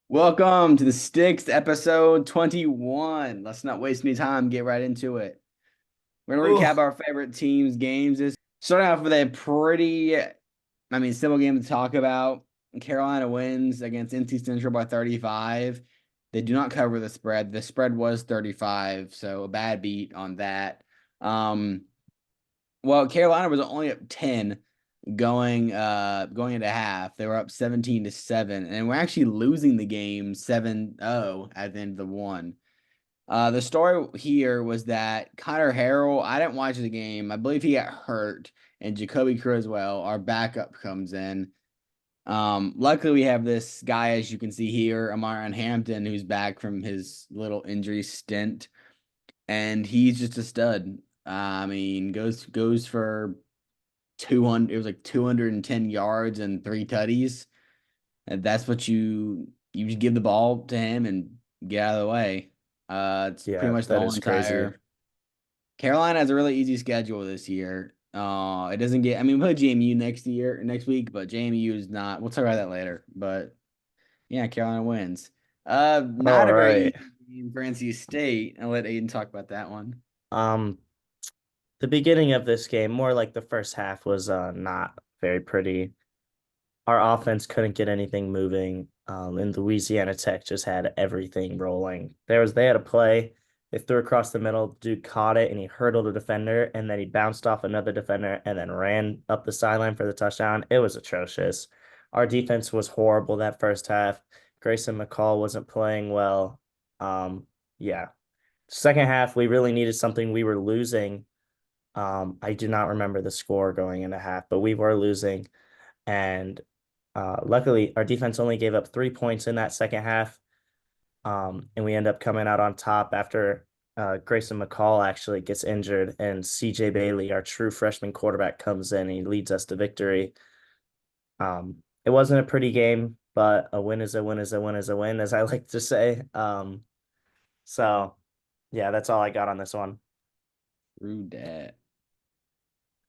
Welcome to the Stix episode 21. Let's not waste any time. Get right into it. We're going to recap Oh, our favorite teams' games. Starting off with a simple game to talk about. Carolina wins against NC Central by 35. They do not cover the spread. The spread was 35, so a bad beat on that. Um, Carolina was only up 10 going into half. They were up 17-7, and we're actually losing the game 7-0 at the end of the one. The story here was that Connor Harrell, I didn't watch the game. I believe he got hurt, and Jacoby Criswell, our backup, comes in. Luckily we have this guy, as you can see here, Amarian Hampton, who's back from his little injury stint, and he's just a stud. Goes for 200. It was like 210 yards and three tutties. And that's what you just give the ball to him and get out of the way. It's pretty yeah, much the that whole is crazy. entire. Carolina has a really easy schedule this year. It doesn't get. I mean, we'll play JMU next week, but JMU is not. We'll talk about that later. But yeah, Carolina wins. All Not a very right. easy game for NC State. I'll let Aiden talk about that one. Um, the beginning of this game, more like the first half, was not very pretty. Our offense couldn't get anything moving. And Louisiana Tech just had everything rolling. They had a play. They threw across the middle. Dude caught it and he hurdled a defender, and then he bounced off another defender and then ran up the sideline for the touchdown. It was atrocious. Our defense was horrible that first half. Grayson McCall wasn't playing well. Um, yeah. Second half, we really needed something. We were losing. I do not remember the score going into half, but we were losing. And luckily, our defense only gave up 3 points in that second half. And we end up coming out on top after Grayson McCall actually gets injured, and CJ Bailey, our true freshman quarterback, comes in and he leads us to victory. It wasn't a pretty game, but a win is a win is a win is a win, as I like to say. So yeah, that's all I got on this one. True that.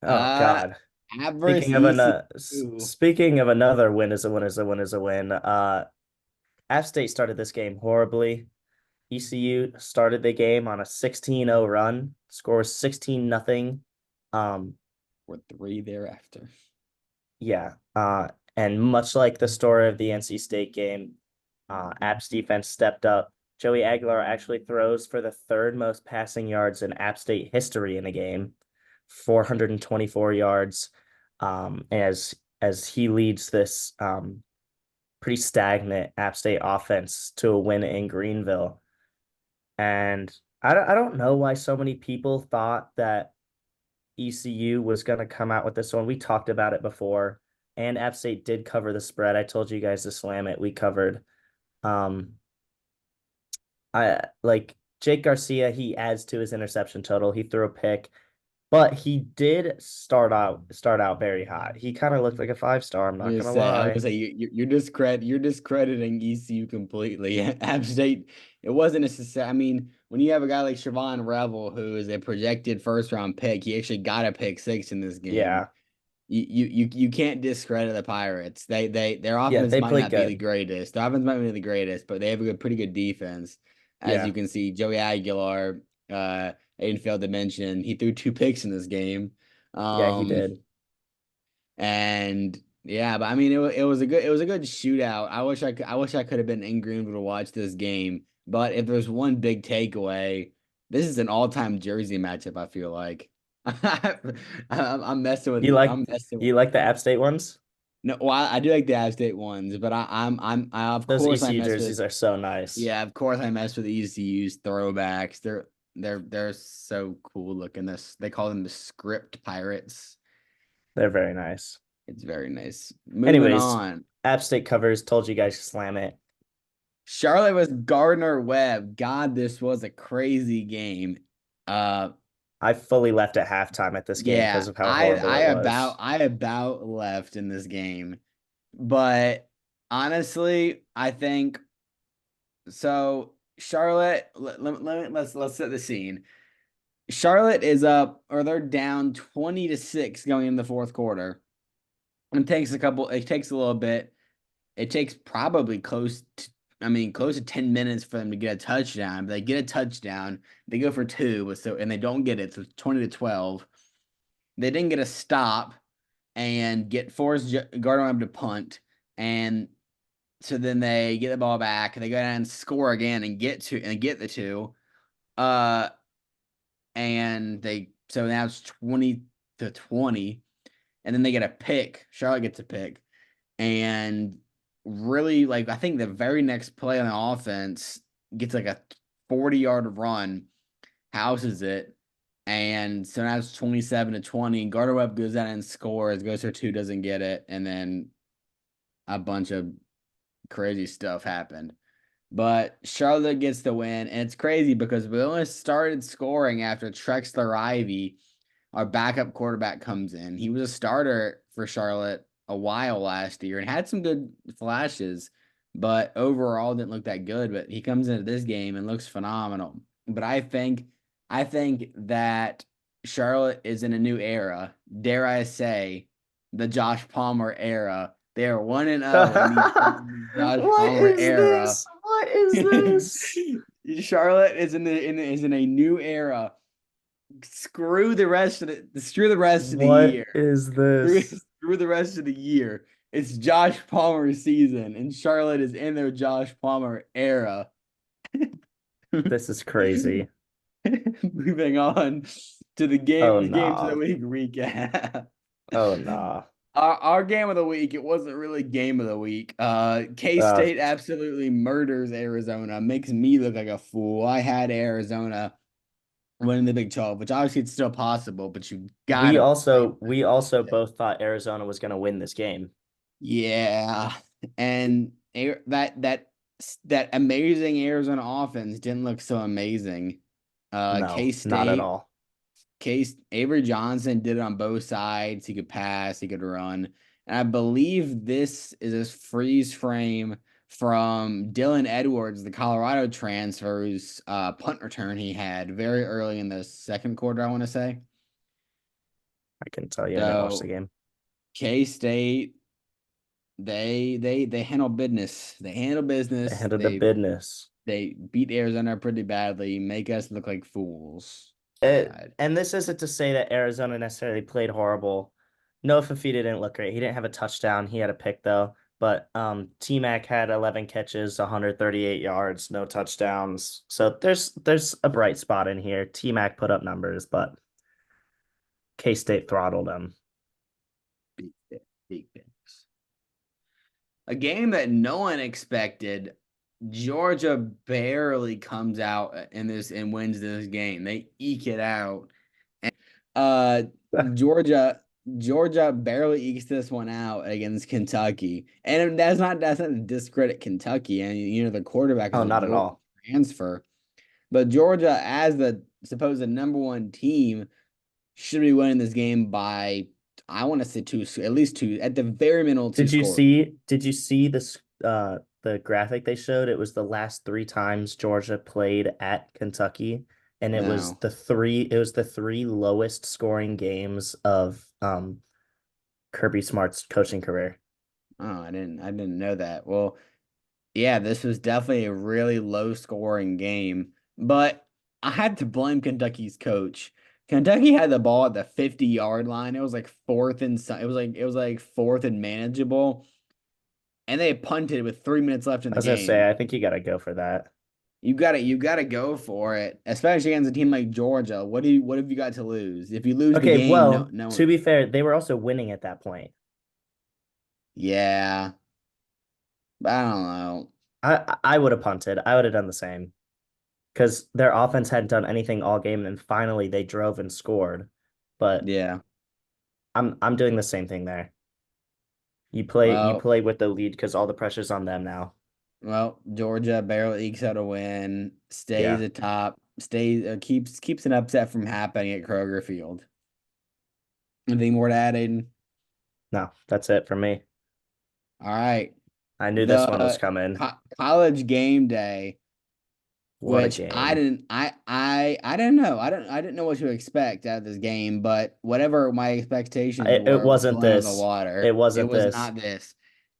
Oh Uh, God. Average ECU. Speaking of another win is a win is a win is a win. App State started this game horribly. ECU started the game on a 16-0 run, scores 16 nothing. Um, Or three thereafter. yeah. And much like the story of the NC State game, App's defense stepped up. Joey Aguilar actually throws for the third most passing yards in App State history in a game, 424 yards. As he leads this pretty stagnant App State offense to a win in Greenville. And I don't know why so many people thought that ECU was going to come out with this one. We talked about it before, and App State did cover the spread. I told you guys to slam it. We covered. Um, I like Jake Garcia. He adds to his interception total. He threw a pick, but he did start out very hot. He kind of looked like a 5 star. I'm I was not gonna gonna say, I was lie. gonna say you're discrediting ECU completely. App State, it wasn't necessary. I mean, when you have a guy like Siobhan Revel, who is a projected first round pick, he actually got a pick six in this game. Yeah, You can't discredit the Pirates. Their yeah, offense they might played not be the good. greatest. Their offense might not be the greatest, but they have a pretty good defense. As you Yeah, can see, Joey Aguilar, I didn't fail to mention, he threw two picks in this game. yeah, he Um, did. and yeah, but I mean, it was a good shootout. I wish I could have been in Greenville to watch this game. But if there's one big takeaway, this is an all-time Jersey matchup. I feel like I'm messing You with like I'm messing with you like the App State ones? no. Well, I do like the App State ones, but of Those course I ECU mess with jerseys are so nice. yeah, of course I mess with the ECU's throwbacks. They're so cool looking. They call them the script pirates. They're very nice. It's very nice. Moving Anyways, on. App State covers. Told you guys to slam it. Charlotte was Gardner Webb. God, this was a crazy game. Uh I fully left at halftime at this game because yeah, of how horrible it was. I about left in this game. But honestly, I think so Charlotte, let's set the scene. Charlotte is up or they're down 20-6 going in the fourth quarter. It takes a little bit. It takes probably close to I mean, close to 10 minutes for them to get a touchdown. But they get a touchdown, they go for two, and they don't get it, so it's 20-12. They didn't get a stop and get forced Gardner to punt, and so then they get the ball back and they go down and score again and get the two. Uh, and they so now it's 20-20, and then they get a pick. Charlotte gets a pick, and really like I think the very next play on the offense gets like a 40-yard run, houses it, and so now it's 27-20. Gardner Webb goes out and scores, goes for two, doesn't get it, and then a bunch of crazy stuff happened. But Charlotte gets the win, and it's crazy because we only started scoring after Trexler Ivy, our backup quarterback, comes in. He was a starter for Charlotte a while last year and had some good flashes, but overall didn't look that good. But he comes into this game and looks phenomenal. But I think that Charlotte is in a new era. Dare I say, the Josh Palmer era. They are 1-0 in the Josh What Palmer is era. this? What is this? Charlotte is is in a new era. Screw the rest of the What year. is Screw, this? screw the rest of the year. It's Josh Palmer season, and Charlotte is in their Josh Palmer era. This is crazy. Moving on to the Oh games of the nah. week recap. Oh nah. Our game of the week, it wasn't really game of the week. Uh, K-State absolutely murders Arizona, makes me look like a fool. I had Arizona winning the Big 12, which obviously it's still possible, but you we gotta play. also we also both thought Arizona was going to win this game. Yeah, and that amazing Arizona offense didn't look so amazing. No, not at K-State all. Case Avery Johnson did it on both sides. He could pass, he could run. And I believe this is a freeze frame from Dylan Edwards, the Colorado transfer's punt return he had very early in the second quarter, I want to say. I can tell you I didn't watch the So game. K-State, they handle business. They handle They business. handled the business. They beat Arizona pretty badly, make us look like fools. Too It, bad. and this isn't to say that Arizona necessarily played horrible. Noah Fafita didn't look great. He didn't have a touchdown. He had a pick though. But T-Mac had 11 catches, 138 yards, no touchdowns. So there's a bright spot in here. T-Mac put up numbers, but K-State throttled him. Big, big things. A game that no one expected. Georgia barely comes out in this and wins this game. They eke it out. And, uh, Georgia Georgia barely ekes this one out against Kentucky, and that's not to discredit Kentucky. And the quarterback is Oh, a not at Georgia all. transfer, but Georgia, as the supposed number one team, should be winning this game by I want to say two, at least two, at the very minimal two scores. Did you see this the graphic they showed? It was the last three times Georgia played at Kentucky, and No. it was the three lowest scoring games of Kirby Smart's coaching career. Oh, I didn't know that. Well, yeah, this was definitely a really low scoring game, but I had to blame Kentucky's coach. Kentucky had the ball at the 50-yard line. It was like it was like fourth and manageable, and they punted with 3 minutes left in I the was gonna say, game. I think you gotta go for that. You gotta go for it, especially against a team like Georgia. What have you got to lose? If you lose the Okay, game, no, well, no, to be fair, they were also winning at that point. yeah, but I don't know. I would have punted. I would have done the same because their offense hadn't done anything all game, and finally they drove and scored. But Yeah, I'm doing the same thing there. You well, play with the lead because all the pressure's on them now. Georgia barely ekes out a win, stays Yeah. atop, stays keeps an upset from happening at Kroger Field. Anything more to add, Aiden? No, that's it for me. All right, I knew this one was the coming. college game day, What a which I game. didn't, I didn't know, I didn't know what to expect out of this game, but whatever my expectations It were wasn't blown out of the this. It water. It wasn't was this. not this.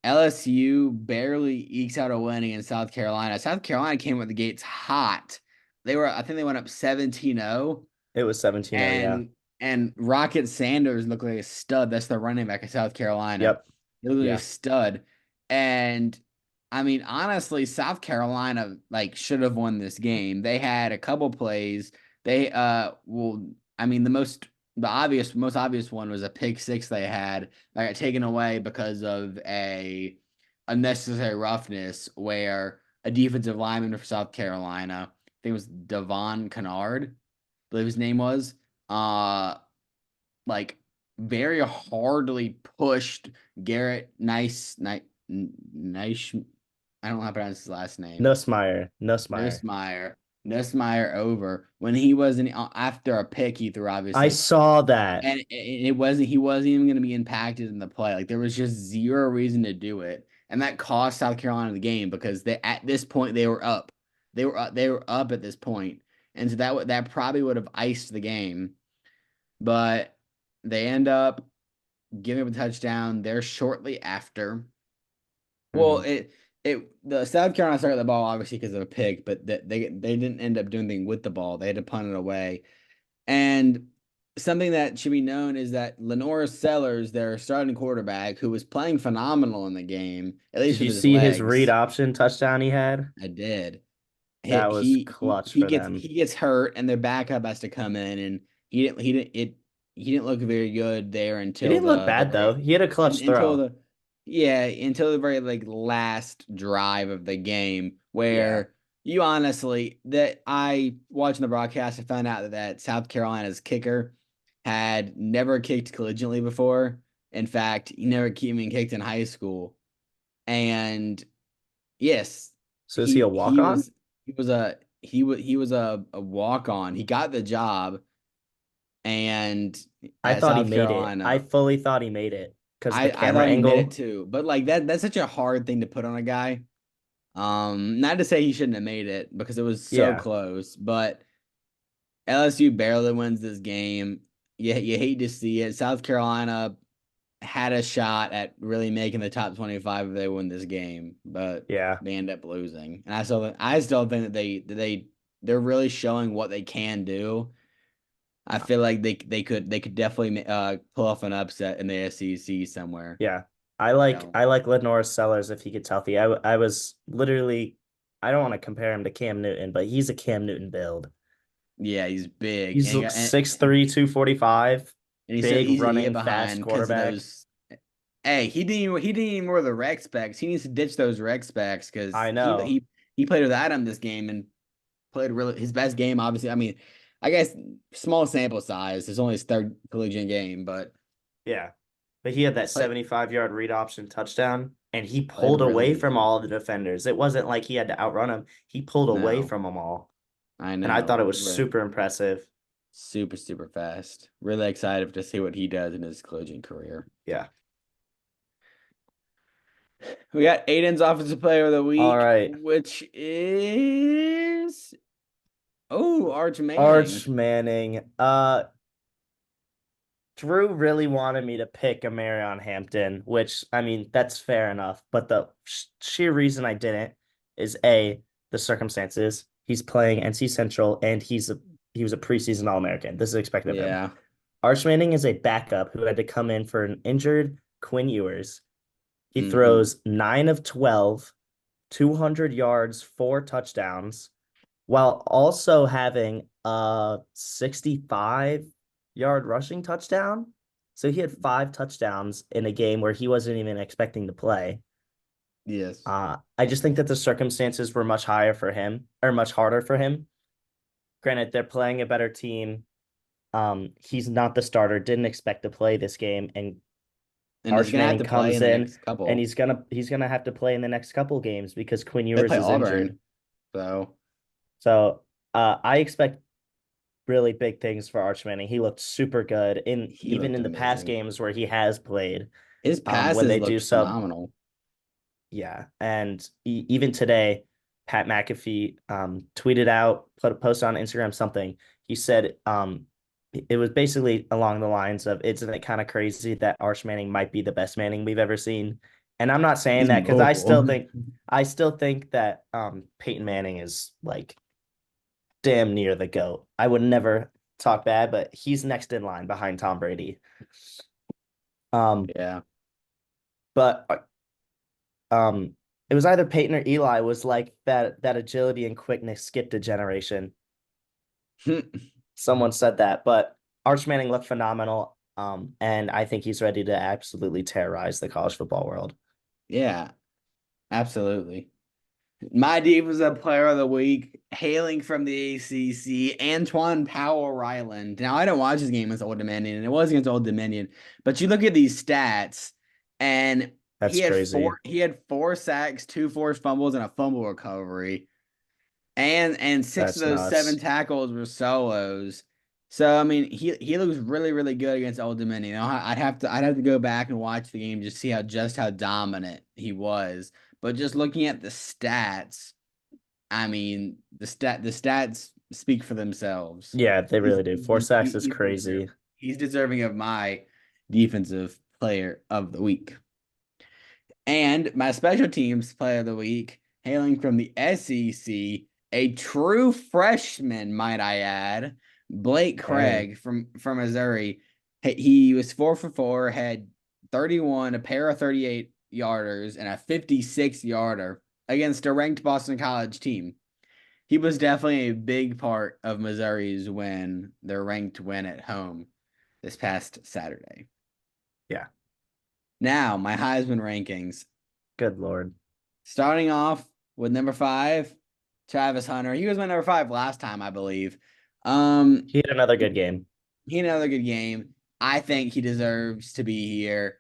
LSU barely ekes out a win against South Carolina. South Carolina came with the gates hot. I think they went up 17-0, It was 17-0, yeah. and Rocket Sanders looked like a stud. That's the running back of South Carolina. Yep. He looked like a Yeah. stud. And I mean, honestly, South Carolina like should have won this game. They had a couple plays. They well, I mean, the most obvious one was a pick six they had that got taken away because of a unnecessary roughness where a defensive lineman for South Carolina, I think it was Devon Kennard, I believe his name was, uh like very hardly pushed Garrett Nice, I don't know how to pronounce his last name. Nussmeyer. Nussmeyer. Nussmeyer. Nussmeyer over when he wasn't after a pick he threw, I obviously. saw that. And he wasn't even going to be impacted in the play. Like there was just zero reason to do it. And that cost South Carolina the game because they at this point they were up. They were up at this point. And so that probably would have iced the game. But they end up giving up a touchdown there shortly after. Well, Mhm. the South Carolina started the ball obviously because of a pick, but they didn't end up doing anything with the ball. They had to punt it away. And something that should be known is that Lenore Sellers, their starting quarterback, who was playing phenomenal in the game, at least Did with you his see his read legs. option touchdown he had? I did. That was clutch for them. He gets hurt, and their backup has to come in, and he didn't look very good there He until didn't look bad though. He had a clutch until throw. the yeah, until the very like last drive of the game Yeah. where you honestly that I watching the broadcast I found out that South Carolina's kicker had never kicked collegiately before. In fact, he never even kicked in high school. And yes, So is he a walk on? he was a walk on. He got the job and I at thought he South made it. I Carolina. fully thought he made it because the I camera thought he made it angle. too. But like that's such a hard thing to put on a guy. Not to say he shouldn't have made it because it was so Yeah. close, but LSU barely wins this game. You hate to see it. South Carolina had a shot at really making the top 25 if they win this game, but Yeah. they end up losing. And I still think that they're really showing what they can do. I feel like they could definitely pull off an upset in the SEC somewhere. Yeah. So I like Lenore Sellers if he gets healthy. I was literally I don't want to compare him to Cam Newton, but he's a Cam Newton build. yeah, he's big He's 6'3", 245, and he's so big easy to get running fast behind because of quarterback. those. Hey, he didn't even wear the rec specs. He needs to ditch those rec specs because I know. he played without him this game and played really his best game. Obviously, I mean, I guess small sample size. It's only his third collegiate game, but Yeah. But he had that play, 75-yard read option touchdown and he played pulled really away from good. all the defenders. It wasn't like he had to outrun them. He pulled away No, from them all. I And I thought know. it was super impressive. Super fast. Really excited to see what he does in his collegiate career. Yeah. We got Aiden's offensive player of the All week, right. which is Arch Arch Manning. Manning. Drew really wanted me to pick a Marion Hampton, which I mean that's fair enough. But the sheer reason I didn't is the circumstances. He's playing NC Central and he was a preseason All American. This is expected of him. Yeah. Arch Manning is a backup who had to come in for an injured Quinn Ewers. He Mm-hmm. throws 9 of 12, 200 yards, 4 touchdowns, while also having a 65-yard rushing touchdown. So he had 5 touchdowns in a game where he wasn't even expecting to play. Yes. I just think that the circumstances were much higher for him or much harder for him. Granted, they're playing a better team. He's not the starter, didn't expect to play this game, and And he's Arch gonna have Manning to play comes in the in next and couple. he's gonna have to play in the next couple games because Quinn They Ewers play is injured. Auburn. So So I expect really big things for Arch Manning. He looked super good in he even looked in the past amazing. games where he has played. His When passes they do looked sub, phenomenal. yeah, and even today, Pat McAfee tweeted out, put a post on Instagram something. He said it was basically along the lines of, "Isn't it kind of crazy that Arch Manning might be the best Manning we've ever seen?" And I'm not saying He's that because mobile. I still think that Peyton Manning is like damn near the GOAT. I would never talk bad, but he's next in line behind Tom Brady. Um, Yeah. but it was either Peyton or Eli was like that agility and quickness skipped a generation. Someone said that, but Arch Manning looked phenomenal. And I think he's ready to absolutely terrorize the college football world. Yeah, absolutely. My defensive player of the week, hailing from the ACC, Antoine Powell Ryland. Now, I don't watch this game against Old Dominion, and it was against Old Dominion, but you look at these stats, and That's crazy. he had 4 sacks, 2 forced fumbles, and a fumble recovery, and six of That's those seven nuts. tackles were solos. So I mean, he looks really really good against Old Dominion. You know, I'd have to go back and watch the game just see how dominant he was. But just looking at the stats, I mean, the stats speak for themselves. Yeah, they He's really do. Four sacks is he's crazy. he's deserving of my defensive player of the week. And my special teams player of the week, hailing from the SEC, a true freshman, might I add, Blake Dang. Craig from Missouri. He was 4 for 4, had 31, a pair of 38 yarders, and a 56 yarder against a ranked Boston College team. He was definitely a big part of Missouri's win, their ranked win at home this past Saturday. Yeah. Now, my Heisman rankings. Good Lord. Starting off with number 5, Travis Hunter. He was my number 5 last time, I believe. Um, He had another good game. he had another good game. I think he deserves to be here.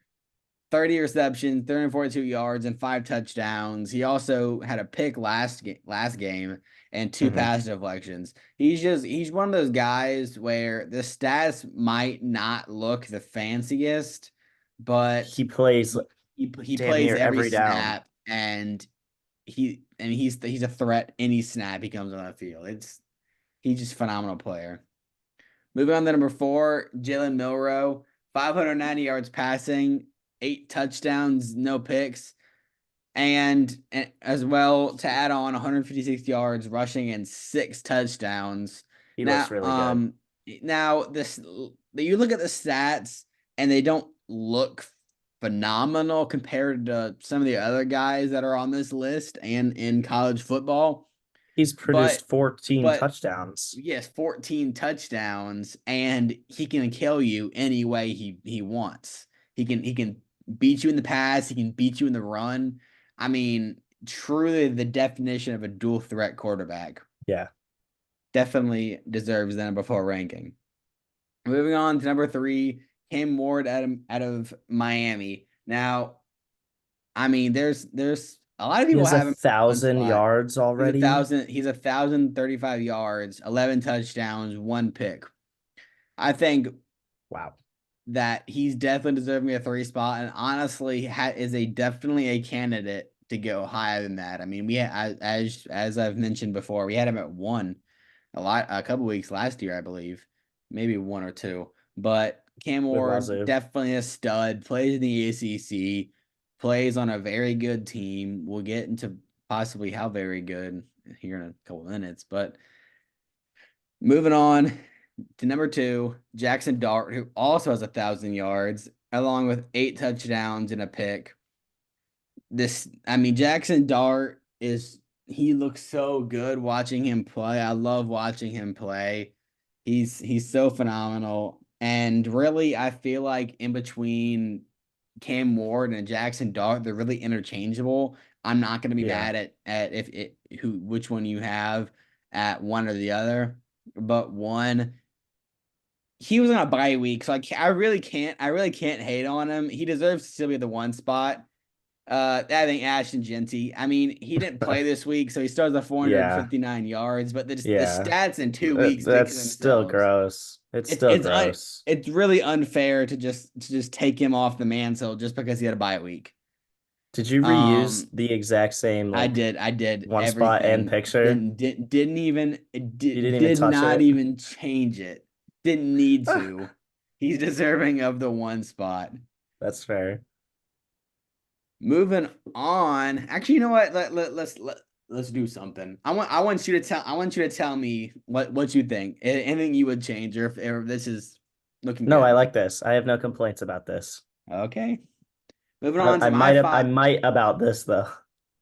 30 receptions, 342 yards, and 5 touchdowns. He also had a pick last game and two Hmm. pass deflections. He's one of those guys where the stats might not look the fanciest, but He plays he damn plays near every every down. snap and he's a threat any snap he comes on the field. He's just a phenomenal player. Moving on to number 4, Jalen Milrow, 590 yards passing, 8 touchdowns, no picks, and as well to add on 156 yards rushing and 6 touchdowns. He looks Now, really good. now this you look at the stats and they don't look phenomenal compared to some of the other guys that are on this list and in college football, He's but produced 14 but touchdowns. yes, 14 touchdowns, and he can kill you any way he wants. He can beat you in the pass, he can beat you in the run. I mean, truly the definition of a dual threat quarterback. Yeah. Definitely deserves the number 4 ranking. Moving on to number 3, Cam Ward out of Miami. Now, I mean, there's a lot of He people has a have him in one thousand spot. yards He's a already. thousand. He's 1,035 yards, 11 touchdowns, one pick. I think Wow. that he's definitely deserving a 3 spot, and honestly, is a definitely a candidate to go higher than that. I mean, as I've mentioned before, we had him at 1 a couple weeks last year, I believe, maybe 1 or 2. But Cam With Ward Wazoo. definitely a stud. Plays in the ACC, plays on a very good team. We'll get into possibly how very good here in a couple minutes, but moving on to number 2, Jackson Dart, who also has 1,000 yards, along with 8 touchdowns and a pick. I mean, Jackson Dart he looks so good watching him play. I love watching him play. He's so phenomenal. And really, I feel like in between Cam Ward and Jackson Dart, they're really interchangeable. I'm not going to be Yeah. mad at if it who which one you have at one or the other, but one he was on a bye week, so I really can't hate on him. He deserves to still be the 1 spot. I think Ashton Genty. I mean, he didn't play this week, so he starts at Yeah. 459 yards, but the Yeah. stats in 2 weeks speak for That's still themselves. gross. It's It's still it's un, gross. it's really unfair to just take him off the mantle just because he had a bye week. Did you reuse Um, the exact same like I did one spot and everything. picture? Didn't even You didn't even did touch not it? even change it. Didn't need to. He's deserving of the 1 spot. That's fair. Moving on. Actually, you know what? Let's do something. I want you to tell me what you think. Anything you would change, or if this is looking No, I good. like this. I have no complaints about this. Okay. Moving I, on to I my might have I five. might about this though.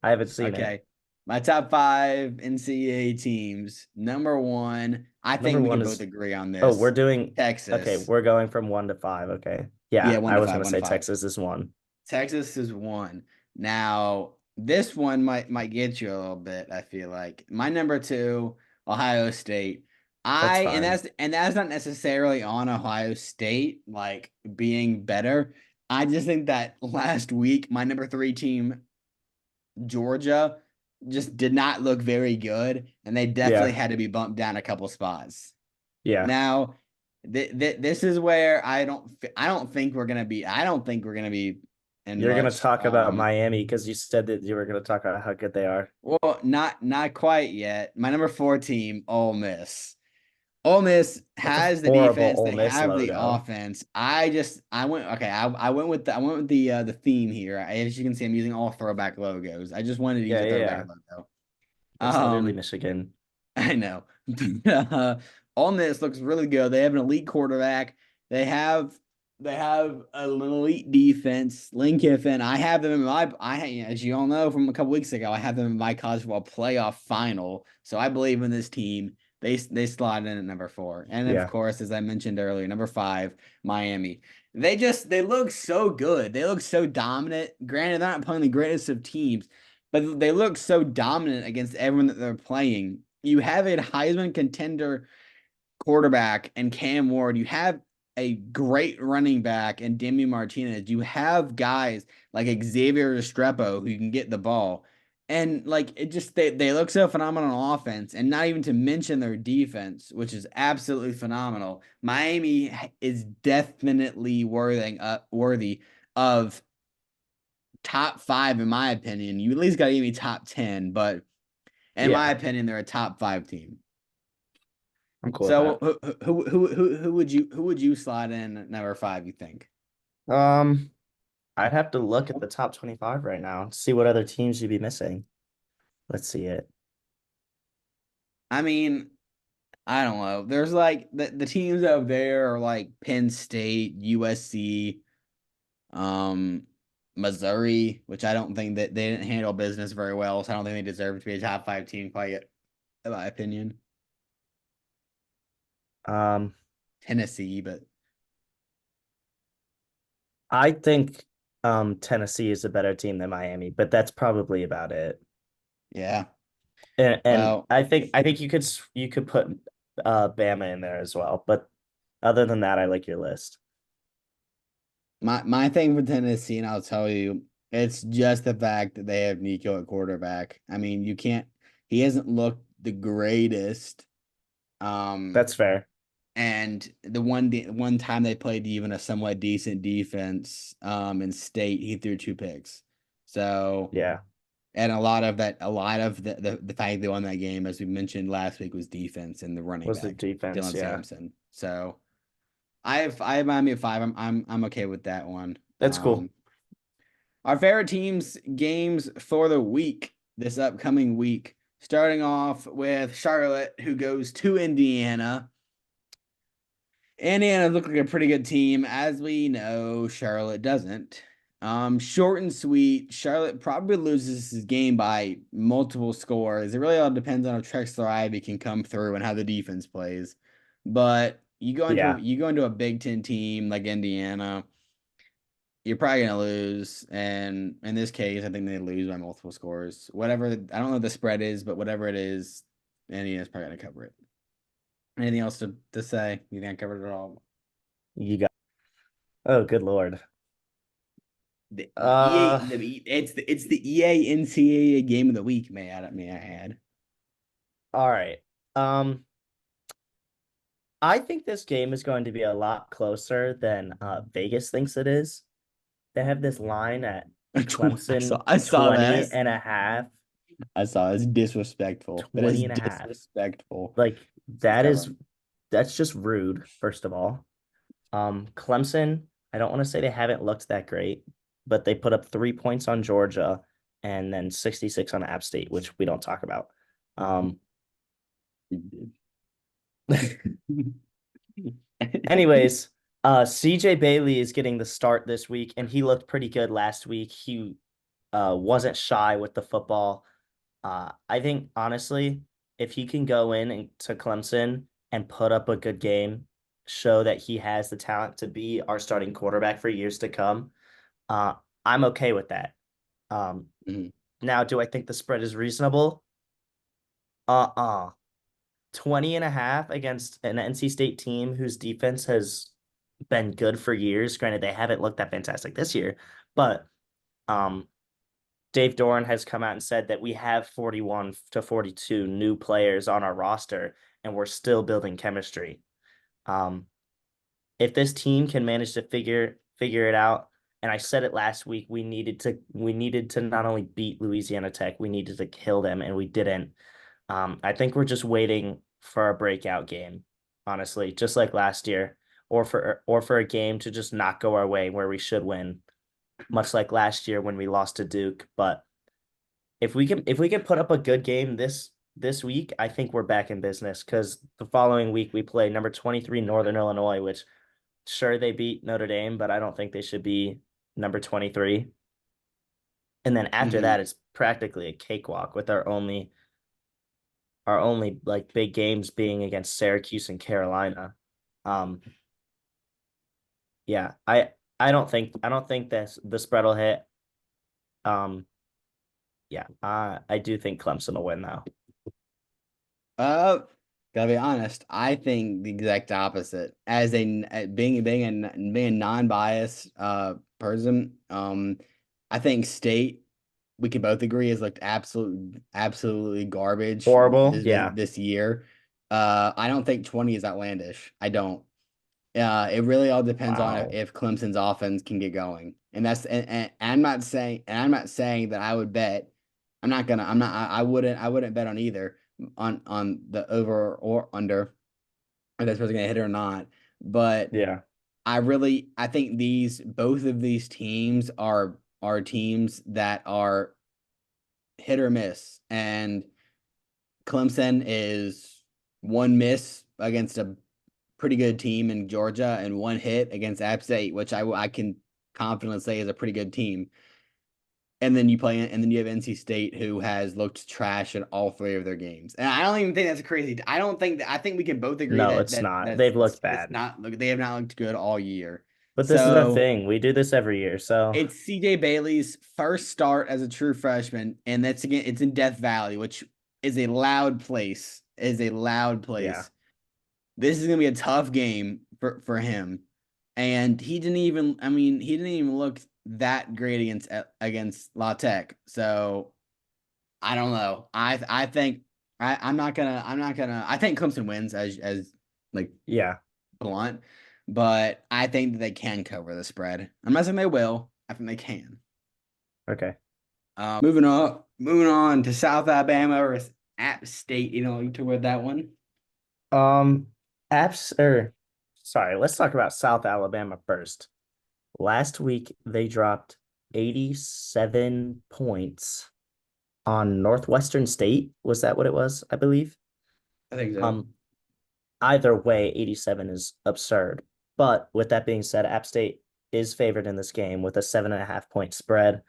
I haven't seen it. Okay. My top five NCAA teams. Number one, I Number think we one could both is agree on oh, we're this. doing okay, Texas. we're going from 1 to 5. Okay. Yeah, Yeah, one I to was five, gonna one to say five. Texas is one. Texas is one. Now, this one might get you a little bit, I feel like. My number two, Ohio State. That's fine. And that's not necessarily on Ohio State like being better. I just think that last week my number three team, Georgia, just did not look very good, and they definitely Yeah. had to be bumped down a couple spots. Yeah. Now, this is where I don't think we're gonna be in You're gonna much. talk about Miami because you said that you were gonna talk about how good they are. Well, not quite yet. My number four team, Ole Miss. Ole Miss That's a has the horrible defense. Ole They Miss have the logo. offense. I went okay. I went with the theme here. As you can see, I'm using all throwback logos. I just wanted to use Yeah, a yeah, throwback yeah. logo. That's literally Um, Michigan. I know. All this looks really good. They have an elite quarterback. They have they have an elite defense. Lane Kiffin. I have them in my as you all know from a couple weeks ago. I have them in my college football playoff final. So I believe in this team. They slot in at number four, and of Yeah. course, as I mentioned earlier, number five, Miami. They look so good. They look so dominant. Granted, they're not playing the greatest of teams, but they look so dominant against everyone that they're playing. You have a Heisman contender quarterback and Cam Ward. You have a great running back and Demi Martinez. You have guys like Xavier Restrepo who can get the ball. And like it just they look so phenomenal on offense, and not even to mention their defense, which is absolutely phenomenal. Miami is definitely worthy of top five in my opinion. You at least got to give me top 10, but in my Yeah. opinion, they're a top five team. I'm cool with So that. who would you slot in at number five? You think? Um, I'd have to look at the top 25 right now to see what other teams you'd be missing. Let's see it. I mean, I don't know. There's like the teams out there are like Penn State, USC, um, Missouri, which I don't think that they didn't handle business very well. So I don't think they deserve to be a top five team quite yet, in my opinion. Um, Tennessee, but I think Tennessee is a better team than Miami, but that's probably about it. yeah. And Well, I think you could put Bama in there as well, but other than that, I like your list. my thing for Tennessee, and I'll tell you, it's just the fact that they have Nico at quarterback. I mean, you can't. He hasn't looked the greatest. Um, That's fair. and the one time they played even a somewhat decent defense, in state, he threw two picks. So, Yeah, and a lot of the fact they won that game, as we mentioned last week, was defense and the running was the back, defense. Dylan Yeah, Sampson. So I have Miami at five. I'm okay with that one. that's cool. Our favorite teams games for the week this upcoming week. Starting off with Charlotte, who goes to Indiana. Indiana looked like a pretty good team. As we know, Charlotte doesn't. Short and sweet. Charlotte probably loses this game by multiple scores. It really all depends on if Trexler Ivy can come through and how the defense plays. But Yeah, you go into a Big Ten team like Indiana, you're probably gonna lose. And in this case, I think they lose by multiple scores. Whatever, I don't know what the spread is, but whatever it is, Indiana's probably gonna cover it. Anything else to say? You think I covered it all? you got. Oh, good lord. The Uh, it's the EA NCAA game of the week, may I add. all right. Um, I think this game is going to be a lot closer than Vegas thinks it is. They have this line at Clemson I saw 20 that. and a half, I saw it. It's disrespectful. That is 20 and a half. disrespectful. Like Let's that cover is them. that's just rude, first of all. Clemson, I don't want to say they haven't looked that great. but they put up 3 points on Georgia and then 66 on App State, which we don't talk about. Um, anyways, CJ Bailey is getting the start this week, and he looked pretty good last week. He wasn't shy with the football. I think honestly, if he can go in to Clemson and put up a good game, show that he has the talent to be our starting quarterback for years to come, uh, I'm okay with that. Um, Mhm. now, do I think the spread is reasonable? Uh-uh. 20 and a half against an NC State team whose defense has been good for years. Granted, they haven't looked that fantastic this year, but um, Dave Doran has come out and said that we have 41 to 42 new players on our roster and we're still building chemistry. Um, if this team can manage to figure it out, and I said it last week, we needed to not only beat Louisiana Tech, we needed to kill them, and we didn't. I think we're just waiting for a breakout game, honestly, just like last year, or for a game to just not go our way where we should win, much like last year when we lost to Duke. But if we can put up a good game this week, I think we're back in business because the following week we play number 23 Northern Illinois, which sure they beat Notre Dame, but I don't think they should be number 23. And then after Mhm. that, it's practically a cakewalk with our only like big games being against Syracuse and Carolina. Um, yeah, I don't think that the spread will hit. Um, yeah, I do think Clemson will win though. Uh, gotta be honest. I think the exact opposite. As being a non-biased person, I think State, we can both agree, has looked absolutely garbage Horrible. Yeah. this year. I don't think 20 is outlandish. I don't. It really all depends on Wow. if Clemson's offense can get going, and and I'm not saying that I would bet. I'm not I wouldn't bet on either on the over or under if that's supposed to get hit or not. But Yeah. I think these both of these teams are teams that are hit or miss, and Clemson is one miss against a pretty good team in Georgia and one hit against App State, which I can confidently say is a pretty good team. And then you have NC State, who has looked trash in all three of their games. And I don't even think that's crazy. I don't think that I think we can both agree No, that it's not. They've looked it's bad. not look they have not looked good all year. But this is the So thing. We do this every year. So, it's CJ Bailey's first start as a true freshman, and that's again it's in Death Valley, which is a loud place. Is a loud yeah. place. This is gonna be a tough game for him. And he didn't even look that great against La Tech. So I don't know. I think I'm not gonna I think Clemson wins as like Yeah. blunt, but I think that they can cover the spread. I'm not saying they will. I think they can. Okay. Moving on to South Alabama or App State. You know, you talk about that one. Um, apps or sorry, let's talk about South Alabama first. Last week they dropped 87 points on Northwestern State. Was that what it was? I believe. I think so. Um, either way, 87 is absurd. But with that being said, App State is favored in this game with a 7.5 point spread.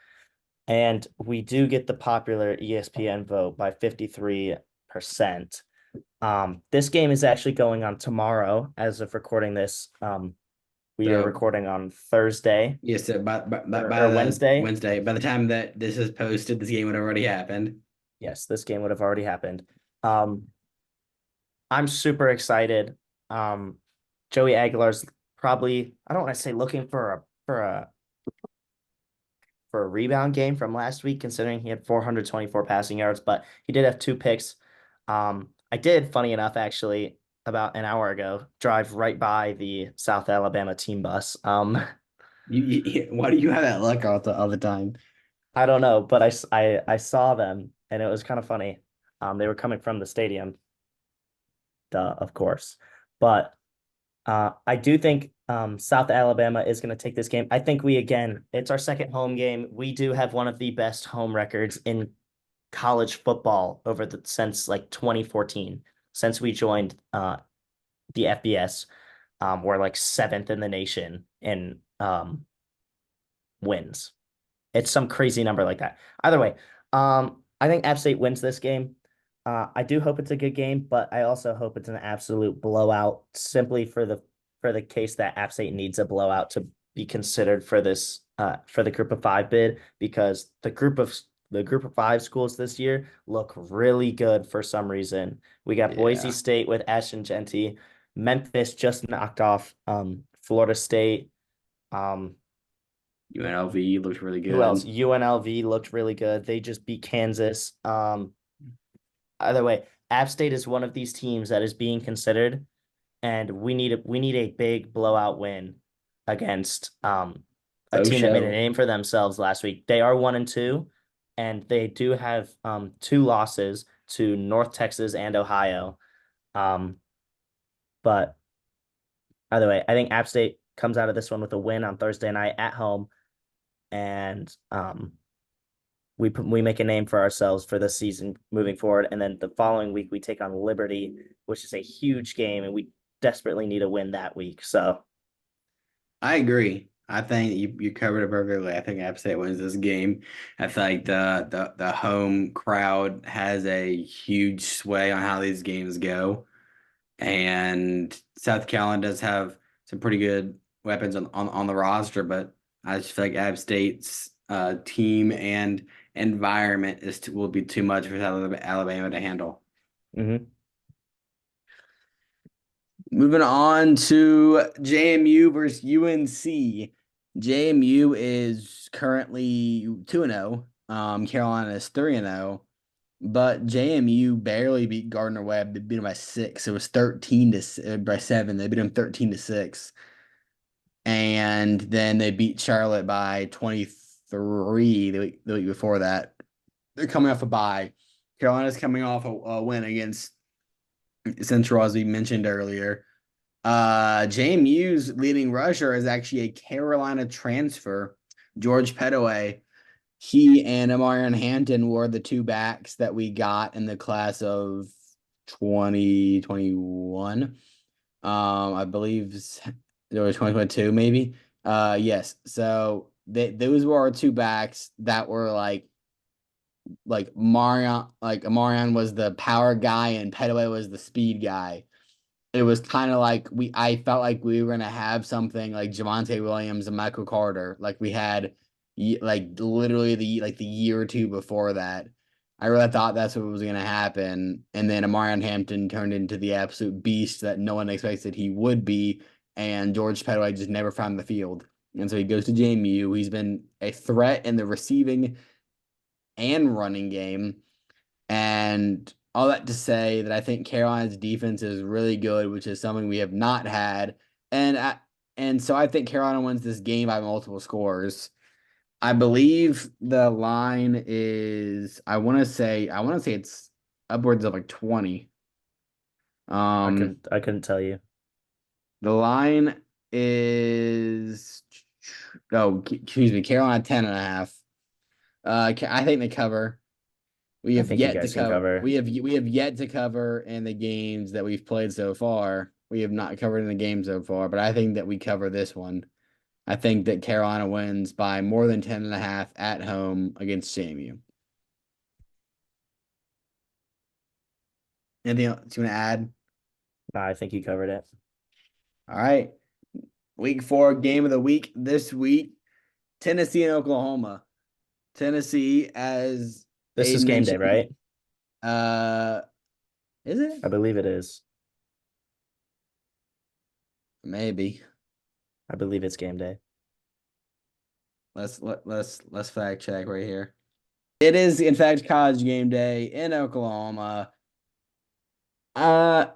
And we do get the popular ESPN vote by 53%. This game is actually going on tomorrow as of recording this. We are So recording on Thursday yeah, so by or the Wednesday. Wednesday, by the time that this is posted, this game would have already happened. Yes, this game would have already happened. Um, I'm super excited. Um, Joey Aguilar's probably, I don't want to say looking for a rebound game from last week, considering he had 424 passing yards, but he did have 2 picks. I did, funny enough, actually, about an hour ago, drive right by the South Alabama team bus. Why do you have that luck all the time? I don't know, but I saw them and it was kind of funny. They were coming from the stadium, duh, of course. But I do think South Alabama is going to take this game. I think it's our second home game. We do have one of the best home records in college football since like 2014, since we joined the FBS. We're like seventh in the nation in wins. It's some crazy number like that. Either way, I think App State wins this game. I do hope it's a good game, but I also hope it's an absolute blowout, simply for the case that App State needs a blowout to be considered for this for the Group of Five bid, because the Group of Five schools this year look really good for some reason. We got Boise Yeah. State with Ashton Genty. Memphis just knocked off Florida State. Um, UNLV looked really who else? good. UNLV looked really good. They just beat Kansas. Either way, App State is one of these teams that is being considered, and we need a big blowout win against a Oh, team that made a show. name for themselves last week. They are 1-2, and they do have two losses to North Texas and Ohio. Um, but either way, I think App State comes out of this one with a win on Thursday night at home, and we make a name for ourselves for this season moving forward. And then the following week we take on Liberty, which is a huge game, and we desperately need a win that week. So I agree. I think you covered it perfectly. I think App State wins this game. I feel like the home crowd has a huge sway on how these games go. And South Carolina does have some pretty good weapons on the roster, but I just feel like App State's team and environment will be too much for Alabama to handle. mhm. Moving on to JMU versus UNC. JMU is currently 2-0. Carolina is 3-0. But JMU barely beat Gardner Webb. They beat him by 6. It was 13 to by 7. They beat him 13-6. And then they beat Charlotte by 23 the week before that. They're coming off a bye. Carolina's coming off a win against Central, as we mentioned earlier. JMU's leading rusher is actually a Carolina transfer, George Pettaway. He and Amarian Hampton were the two backs that we got in the class of 2021. I believe it was 2022, maybe. Yes. So those were our two backs that were Amarian was the power guy and Pettaway was the speed guy. It was kind of like I felt like we were gonna have something like Javonte Williams and Michael Carter, like we had like literally the year or two before that. I really thought that's what was gonna happen, and then Amarian Hampton turned into the absolute beast that no one expected he would be, and George Pettaway just never found the field, and so he goes to JMU. He's been a threat in the receiving and running game. And all that to say that I think Carolina's defense is really good, which is something we have not had. And so I think Carolina wins this game by multiple scores. I believe the line is I want to say it's upwards of like 20. Um I couldn't tell you. the line is excuse me, Carolina 10.5. I think they cover. We I have think you yet to guys can cover. cover. We have yet to cover in the games that we've played so far. We have not covered in the game so far, but I think that we cover this one. I think that Carolina wins by more than 10.5 at home against JMU. Anything else you want to add? No, I think you covered it. All right. Week 4 game of the week this week. Tennessee and Oklahoma. Tennessee, as This is Aiden game day, mentioned, right? uh, is it? I believe it is. Maybe. I believe it's game day. Let's fact check right here. It is in fact college game day in Oklahoma. Uh,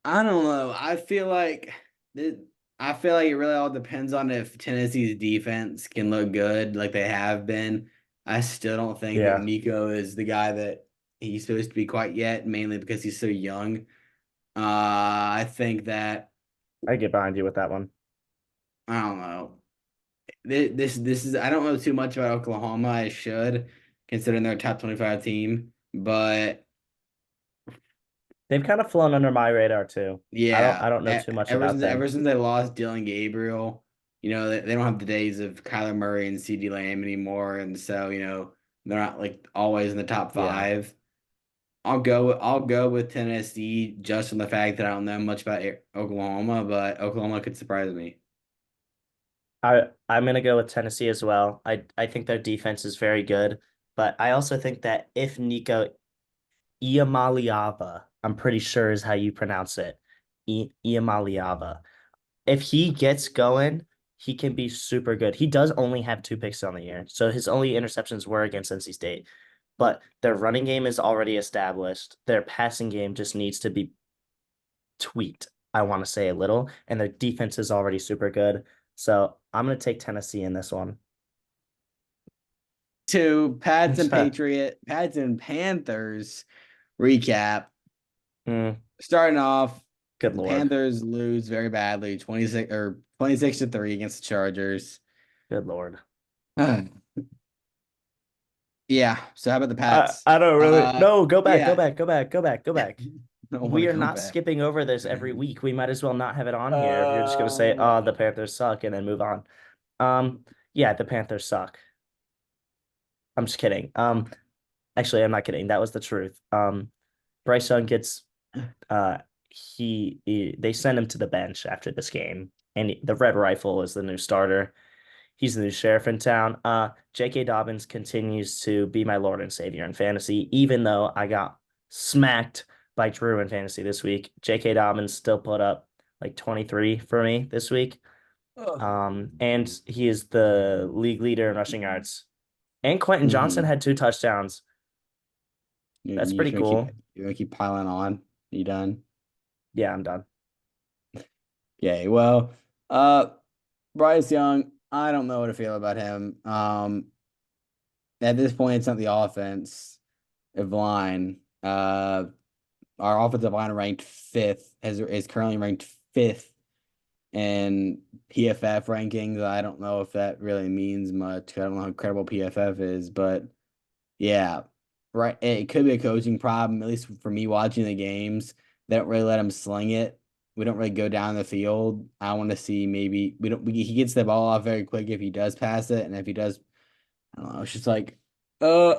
I don't know. It, I feel like it really all depends on if Tennessee's defense can look good like they have been. I still don't think that Yeah, Nico is the guy that he's supposed to be quite yet, mainly because he's so young. I think that I get behind you with that one. I don't know. This is I don't know too much about Oklahoma. I should, considering they're a top 25 team. But They've kind of flown under my radar too. yeah, I don't know too much about ever them. since they lost Dylan Gabriel, they don't have the days of Kyler Murray and CeeDee Lamb anymore, and so they're not like always in the top Yeah. five. I'll go with Tennessee just from the fact that I don't know much about Oklahoma, but Oklahoma could surprise me. I'm gonna go with Tennessee as well. I think their defense is very good, but I also think that if Nico Iamaleava, I'm pretty sure is how you pronounce it, Iamaleava. If he gets going, he can be super good. He does only have two picks on the year, so his only interceptions were against NC State. But their running game is already established. Their passing game just needs to be tweaked, I want to say a little, and their defense is already super good. So I'm gonna take Tennessee in this one. To Pats and Panthers recap. Mm, Starting off, good the lord. Panthers lose very badly, 26-3 against the Chargers. Good lord. Yeah. So how about the I, Pats? I don't really no, go back, go Yeah. back, go back, go back, go I back. don't want We to are come not back. skipping over this every week. We might as well not have it on here if you're just gonna say, Um, oh, the Panthers suck and then move on. Yeah, the Panthers suck. I'm just kidding. Actually, I'm not kidding. That was the truth. Bryce Young gets uh they send him to the bench after this game, and the Red Rifle is the new starter. He's the new sheriff in town. J.K. Dobbins continues to be my Lord and Savior in fantasy, even though I got smacked by Drew in fantasy this week. J.K. Dobbins still put up like 23 for me this week. And he is the league leader in rushing yards. And Quentin Johnson mhm. had two touchdowns. That's You pretty just gonna keep cool. piling on. You done? Yeah, I'm done. Okay. Well, uh, Bryce Young. I don't know what to feel about him. At this point, it's not the offense of line. Our offensive line ranked fifth is currently ranked fifth in PFF rankings. I don't know if that really means much. I don't know how credible PFF is, but yeah, right. It could be a coaching problem, at least for me watching the games. They don't really let him sling it. We don't really go down the field. I want to see maybe we don't. He gets the ball off very quick if he does pass it, and if he does, I don't know. It's just like, uh,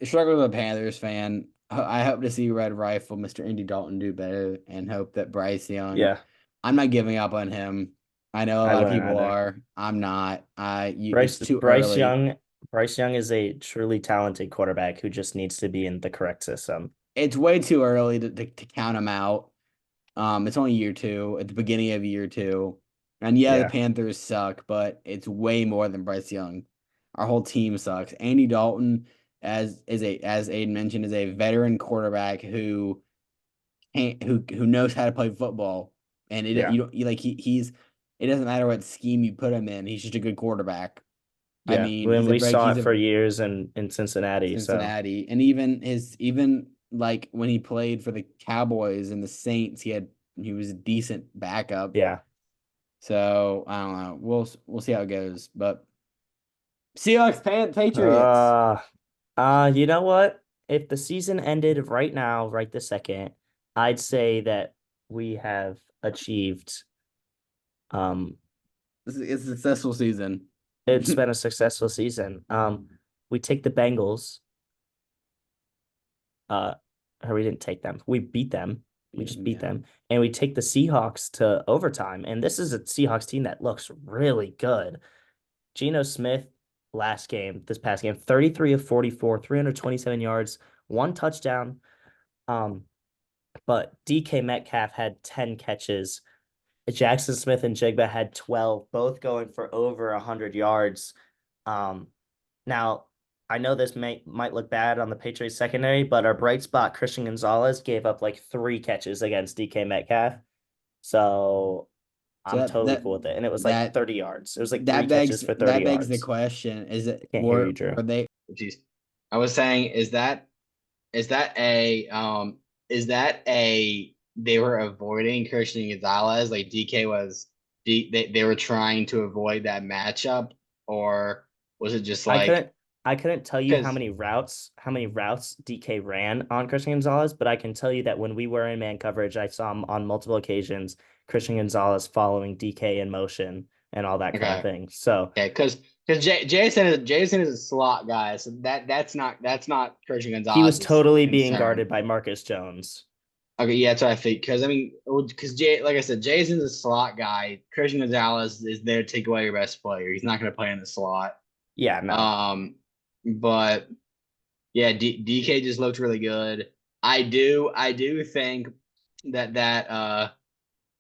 struggle with a Panthers fan. I hope to see Red Rifle, Mr. Indy Dalton do better, and hope that Bryce Young. Yeah, I'm not giving up on him. I know a I lot of wouldn't people either. are. I'm not. Bryce It's too Bryce early. Young Bryce Young is a truly talented quarterback who just needs to be in the correct system. It's way too early to count him out. It's only year two, at the beginning of year two. And yeah, the Yeah. Panthers suck, but it's way more than Bryce Young. Our whole team sucks. Andy Dalton, as Aiden mentioned, is a veteran quarterback who knows how to play football. And Yeah. you don't you, like he's it doesn't matter what scheme you put him in, he's just a good quarterback. I Yeah. mean, When we saw he's it a for years in Cincinnati. So Cincinnati, and even like when he played for the Cowboys and the Saints, he was a decent backup. yeah. So I don't know. We'll see how it goes. But Seahawks Patriots. Uh you know what? If the season ended right now, right this second, I'd say that we have achieved um It's a successful season. it's been a successful season. We take the Bengals, uh or we didn't take them. We beat them. We just beat Yeah. them. And we take the Seahawks to overtime. And this is a Seahawks team that looks really good. Geno Smith this past game, 33 of 44, 327 yards, one touchdown. Um, but DK Metcalf had 10 catches. Jackson Smith and Jigba had 12, both going for over 100 yards. Um, Now, I know this might look bad on the Patriots secondary, but our bright spot, Christian Gonzalez, gave up like three catches against DK Metcalf. So So I'm totally cool with it. And it was like that 30 yards. It was like three catches for 30 begs the yards. question: Is I it can't hear you, Drew. were they? Jeez. I was saying, is that a they were avoiding Christian Gonzalez like DK was they were trying to avoid that matchup, or was it just I like couldn't I couldn't tell you because how many routes DK ran on Christian Gonzalez, but I can tell you that when we were in man coverage, I saw him on multiple occasions, Christian Gonzalez following DK in motion and all that kind of okay, thing. So okay, because Jason is a slot guy, so that's not Christian he was Gonzalez's totally being concern. guarded by Marcus Jones. Okay, yeah, that's what I think. Because I mean, because Jay, like I said, Jason's a slot guy. Christian Gonzalez is there to take away your best player. He's not going to play in the slot. Yeah, no. Um, but yeah, DK just looked really good. I do think that